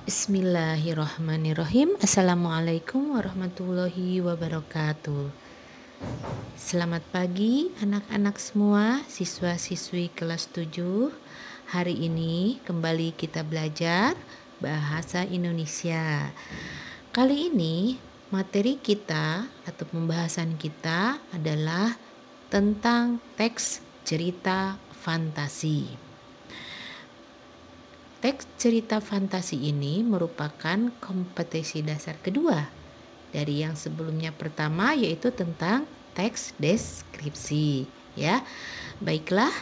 Bismillahirrahmanirrahim. Assalamualaikum warahmatullahi wabarakatuh. Selamat pagi anak-anak semua, siswa-siswi kelas 7. Hari ini kembali kita belajar bahasa Indonesia. Kali ini materi kita atau pembahasan kita adalah tentang teks cerita fantasi. Teks cerita fantasi ini merupakan kompetensi dasar kedua dari yang sebelumnya pertama, yaitu tentang teks deskripsi, ya. Baiklah,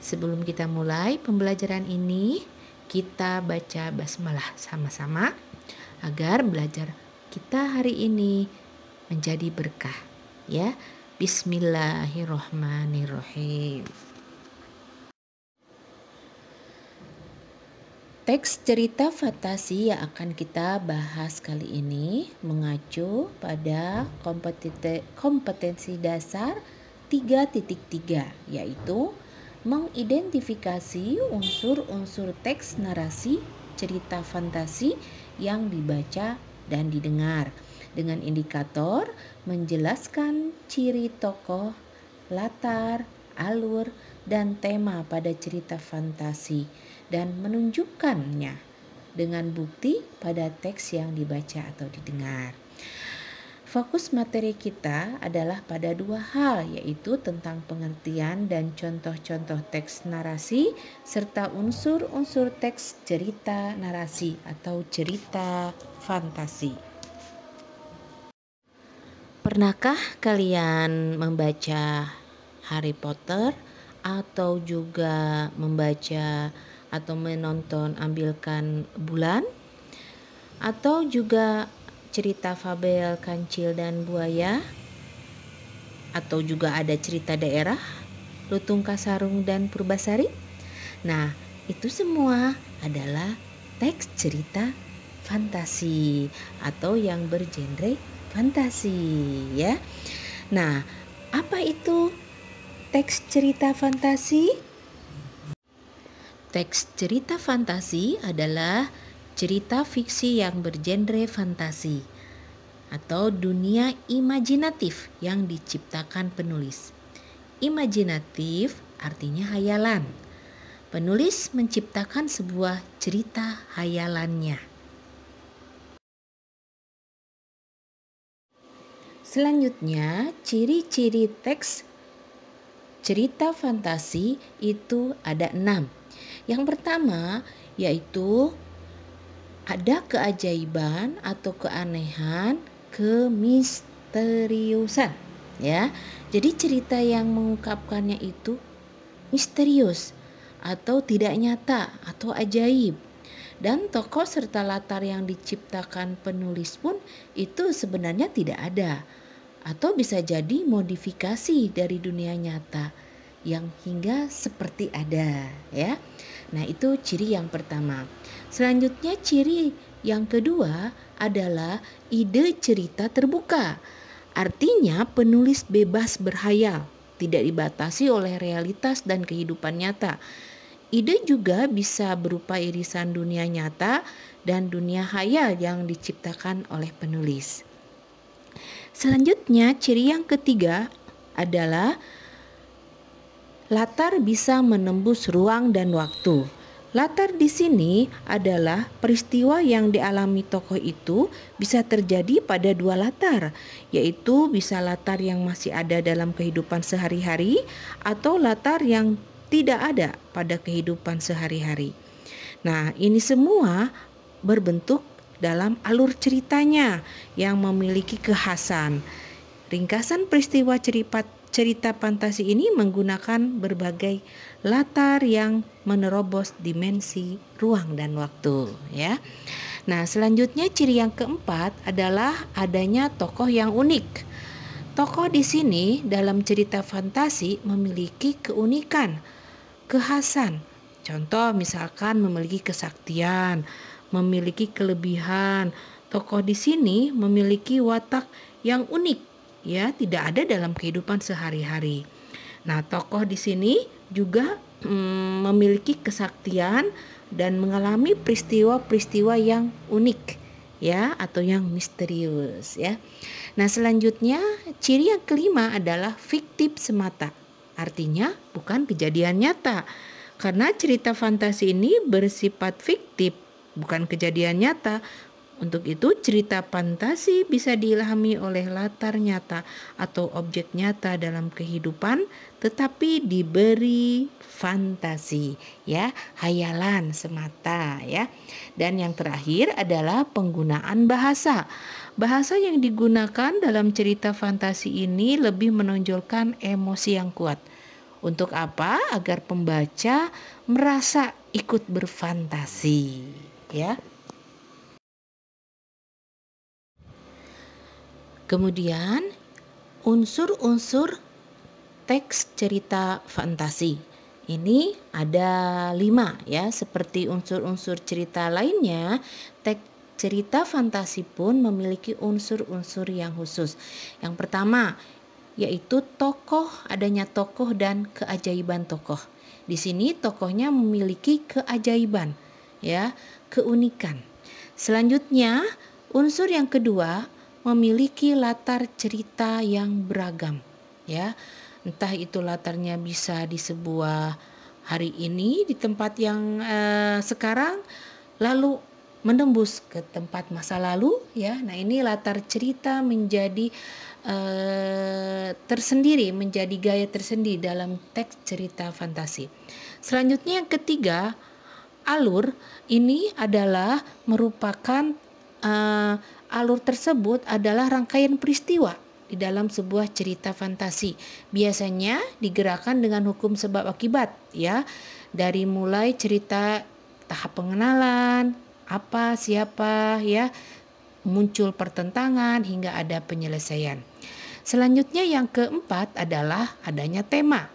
sebelum kita mulai pembelajaran ini, kita baca basmalah sama-sama agar belajar kita hari ini menjadi berkah, ya. Bismillahirrahmanirrahim. Teks cerita fantasi yang akan kita bahas kali ini mengacu pada kompetensi dasar 3.3, yaitu mengidentifikasi unsur-unsur teks narasi cerita fantasi yang dibaca dan didengar dengan indikator menjelaskan ciri tokoh, latar, alur, dan tema pada cerita fantasi dan menunjukkannya dengan bukti pada teks yang dibaca atau didengar. Fokus materi kita adalah pada dua hal, yaitu tentang pengertian dan contoh-contoh teks narasi serta unsur-unsur teks cerita narasi atau cerita fantasi. Pernahkah kalian membaca Harry Potter atau juga membaca atau menonton Ambilkan Bulan, atau juga cerita fabel Kancil dan Buaya, atau juga ada cerita daerah Lutung Kasarung dan Purbasari? Nah, itu semua adalah teks cerita fantasi atau yang bergenre fantasi, ya. Nah, apa itu teks cerita fantasi? Teks cerita fantasi adalah cerita fiksi yang bergenre fantasi atau dunia imajinatif yang diciptakan penulis. Imajinatif artinya hayalan. Penulis menciptakan sebuah cerita hayalannya. Selanjutnya, ciri-ciri teks cerita fantasi itu ada 6. Yang pertama yaitu ada keajaiban atau keanehan, kemisteriusan, ya. Jadi cerita yang mengungkapkannya itu misterius atau tidak nyata atau ajaib. Dan tokoh serta latar yang diciptakan penulis pun itu sebenarnya tidak ada, atau bisa jadi modifikasi dari dunia nyata yang hingga seperti ada, ya. Nah, itu ciri yang pertama. Selanjutnya ciri yang kedua adalah ide cerita terbuka. Artinya penulis bebas berhayal, tidak dibatasi oleh realitas dan kehidupan nyata. Ide juga bisa berupa irisan dunia nyata dan dunia hayal yang diciptakan oleh penulis. Selanjutnya, ciri yang ketiga adalah latar bisa menembus ruang dan waktu. Latar di sini adalah peristiwa yang dialami tokoh itu bisa terjadi pada dua latar, yaitu bisa latar yang masih ada dalam kehidupan sehari-hari atau latar yang tidak ada pada kehidupan sehari-hari. Nah, ini semua berbentuk dalam alur ceritanya yang memiliki kekhasan. Ringkasan peristiwa cerita fantasi ini menggunakan berbagai latar yang menerobos dimensi ruang dan waktu, ya. Nah, selanjutnya ciri yang keempat adalah adanya tokoh yang unik. Tokoh di sini dalam cerita fantasi memiliki keunikan, kekhasan. Contoh misalkan memiliki kesaktian, memiliki kelebihan. Tokoh di sini memiliki watak yang unik, ya, tidak ada dalam kehidupan sehari-hari. Nah, tokoh di sini juga memiliki kesaktian dan mengalami peristiwa-peristiwa yang unik ya atau yang misterius ya. Nah, selanjutnya ciri yang kelima adalah fiktif semata. Artinya bukan kejadian nyata. Karena cerita fantasi ini bersifat fiktif, bukan kejadian nyata. Untuk itu, cerita fantasi bisa diilhami oleh latar nyata atau objek nyata dalam kehidupan, tetapi diberi fantasi, ya, hayalan semata, ya. Dan yang terakhir adalah penggunaan bahasa. Bahasa yang digunakan dalam cerita fantasi ini lebih menonjolkan emosi yang kuat. Untuk apa? Agar pembaca merasa ikut berfantasi, ya. Kemudian unsur-unsur teks cerita fantasi. Ini ada 5 ya, seperti unsur-unsur cerita lainnya, teks cerita fantasi pun memiliki unsur-unsur yang khusus. Yang pertama yaitu adanya tokoh dan keajaiban tokoh. Di sini tokohnya memiliki keajaiban, ya, keunikan. Selanjutnya, unsur yang kedua memiliki latar cerita yang beragam, ya. Entah itu latarnya bisa di sebuah hari ini di tempat yang sekarang, lalu menembus ke tempat masa lalu, ya. Nah, ini latar cerita menjadi tersendiri, menjadi gaya tersendiri dalam teks cerita fantasi. Selanjutnya yang ketiga, alur ini adalah merupakan alur tersebut adalah rangkaian peristiwa di dalam sebuah cerita fantasi. Biasanya digerakkan dengan hukum sebab akibat, ya. Dari mulai cerita tahap pengenalan, apa, siapa, ya, muncul pertentangan hingga ada penyelesaian. Selanjutnya yang keempat adalah adanya tema.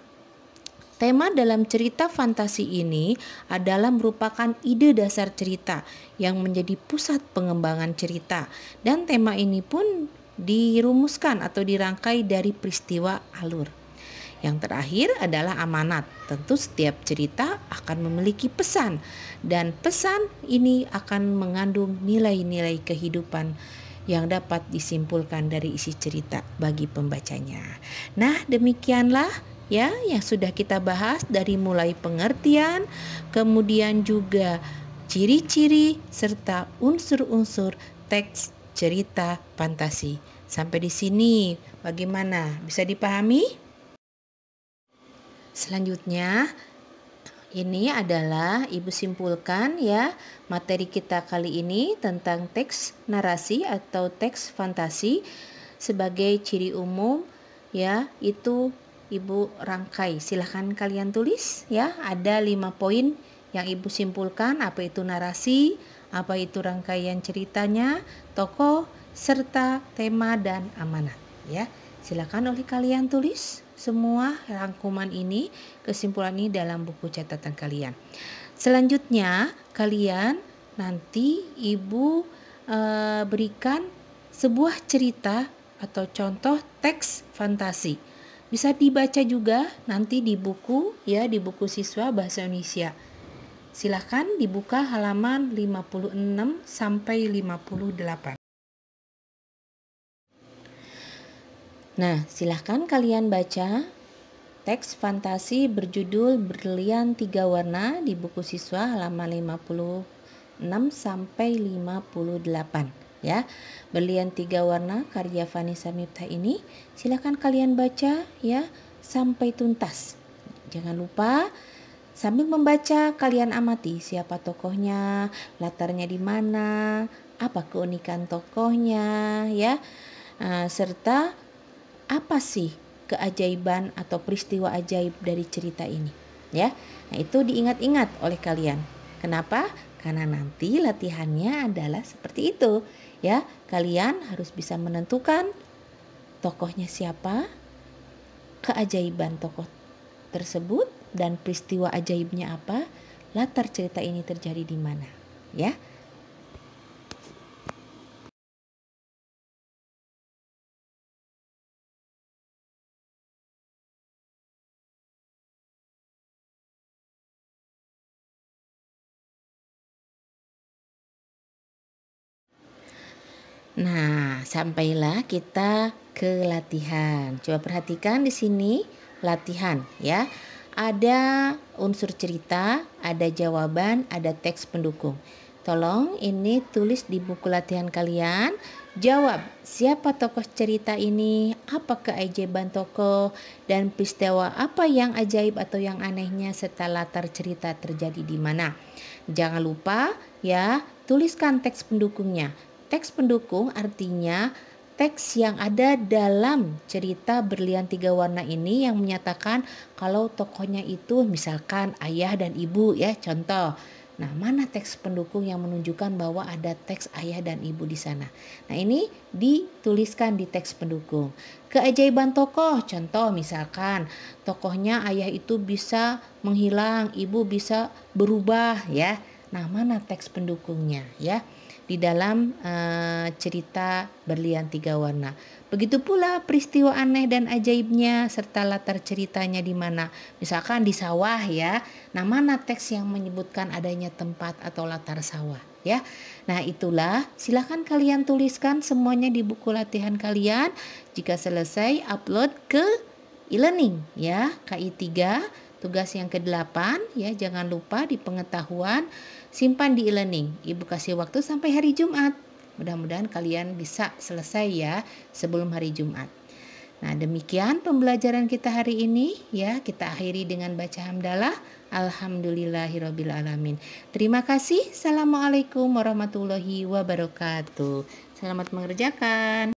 Tema dalam cerita fantasi ini adalah merupakan ide dasar cerita yang menjadi pusat pengembangan cerita, dan tema ini pun dirumuskan atau dirangkai dari peristiwa alur. Yang terakhir adalah amanat. Tentu setiap cerita akan memiliki pesan, dan pesan ini akan mengandung nilai-nilai kehidupan yang dapat disimpulkan dari isi cerita bagi pembacanya. Nah, demikianlah ya yang sudah kita bahas dari mulai pengertian, kemudian juga ciri-ciri serta unsur-unsur teks cerita fantasi. Sampai di sini bagaimana? Bisa dipahami? Selanjutnya ini adalah Ibu simpulkan ya materi kita kali ini tentang teks narasi atau teks fantasi. Sebagai ciri umum ya itu Ibu rangkai. Silahkan kalian tulis ya, ada 5 poin yang Ibu simpulkan, apa itu narasi, apa itu rangkaian ceritanya, tokoh, serta tema dan amanat ya. Silakan oleh kalian tulis semua rangkuman ini, kesimpulan ini dalam buku catatan kalian. Selanjutnya kalian nanti Ibu berikan sebuah cerita atau contoh teks fantasi. Bisa dibaca juga nanti di buku ya, di buku siswa bahasa Indonesia. Silahkan dibuka halaman 56 sampai 58. Nah, silahkan kalian baca teks fantasi berjudul Berlian 3 Warna di buku siswa halaman 56 sampai 58 ya. Berlian 3 Warna karya Vanessa Miftah ini silahkan kalian baca ya sampai tuntas. Jangan lupa sambil membaca kalian amati siapa tokohnya, latarnya di mana, apa keunikan tokohnya ya. Serta apa sih keajaiban atau peristiwa ajaib dari cerita ini ya. Nah, itu diingat-ingat oleh kalian. Kenapa? Karena nanti latihannya adalah seperti itu ya. Kalian harus bisa menentukan tokohnya siapa, keajaiban tokoh tersebut, dan peristiwa ajaibnya apa, latar cerita ini terjadi di mana ya. Nah, sampailah kita ke latihan. Coba perhatikan di sini latihan ya. Ada unsur cerita, ada jawaban, ada teks pendukung. Tolong ini tulis di buku latihan kalian. Jawab, siapa tokoh cerita ini? Apa keajaiban tokoh? Dan peristiwa apa yang ajaib atau yang anehnya serta latar cerita terjadi di mana? Jangan lupa ya, tuliskan teks pendukungnya. Teks pendukung artinya teks yang ada dalam cerita Berlian Tiga Warna ini yang menyatakan kalau tokohnya itu misalkan ayah dan ibu ya, contoh. Nah, mana teks pendukung yang menunjukkan bahwa ada teks ayah dan ibu di sana? Nah, ini dituliskan di teks pendukung. Keajaiban tokoh, contoh misalkan tokohnya ayah itu bisa menghilang, ibu bisa berubah ya. Nah, mana teks pendukungnya ya? Di dalam cerita Berlian Tiga Warna. Begitu pula peristiwa aneh dan ajaibnya serta latar ceritanya di mana. Misalkan di sawah ya. Nah, mana teks yang menyebutkan adanya tempat atau latar sawah ya. Nah, itulah silakan kalian tuliskan semuanya di buku latihan kalian. Jika selesai upload ke e-learning ya, KI 3. Tugas yang ke-8 ya, jangan lupa di pengetahuan simpan di e-learning. Ibu kasih waktu sampai hari Jumat. Mudah-mudahan kalian bisa selesai ya sebelum hari Jumat. Nah, demikian pembelajaran kita hari ini ya. Kita akhiri dengan baca hamdalah. Alhamdulillahirabbil alamin. Terima kasih. Assalamualaikum warahmatullahi wabarakatuh. Selamat mengerjakan.